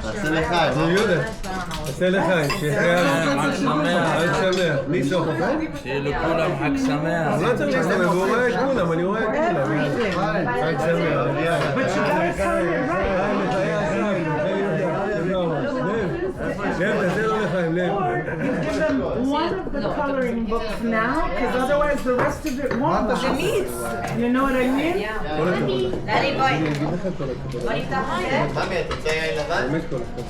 תעשה לחיים. זה יהודה. תעשה לחיים. חג שמח. חג שמח. מי סוף אחר? שיהיה לכולם חג שמח. אז לא צריך להסתובב, הוא רואה את כולם, אני רואה את כולם. חג שמח. לב, תעשה לו לחיים, לב. One of the coloring books now, because otherwise the rest of it won't mix. You know what I mean? דני בואי. בוא נפתח את זה. ממי, את רוצה יין לבן? באמת כל הכבוד.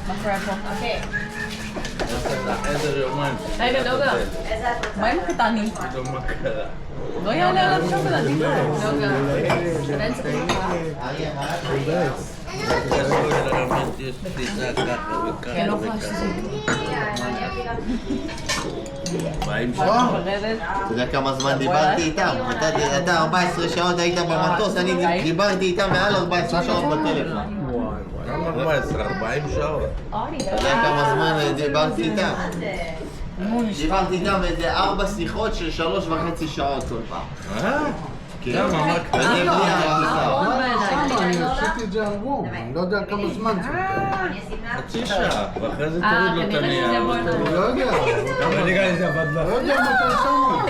אוקיי. החדר יומיים. רגע, דוגה. איזה את רוצה? מה עם הקטנים? לא מה קרה. לא יעלה עליו שוקולד, דוגה. עדיין צריך יש פליטה ככה וככה כן, לא וככה. חשוב. באים שם. אתה יודע כמה זמן דיברתי איתם? אתה 14 שעות היית במטוס, אני דיברתי איתם מעל 14 שעות בטלפון. למה 14? 40 שעות. אתה יודע כמה זמן דיברתי איתם? דיברתי איתם איזה 4 שיחות של 3.5 שעות כל פעם. למה? מה קרה? אני בלי ההחלטה. אני עשיתי את זה על רום, אני לא יודע כמה זמן זה. חצי שעה, ואחרי זה תוריד לו את כנראה הנייר. שזה יבוא אני לא יודע, אני רגע איזה עבד לך. לא יודע מתי שמו.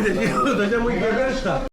תשאיר אותו שם הוא יתגבר לך.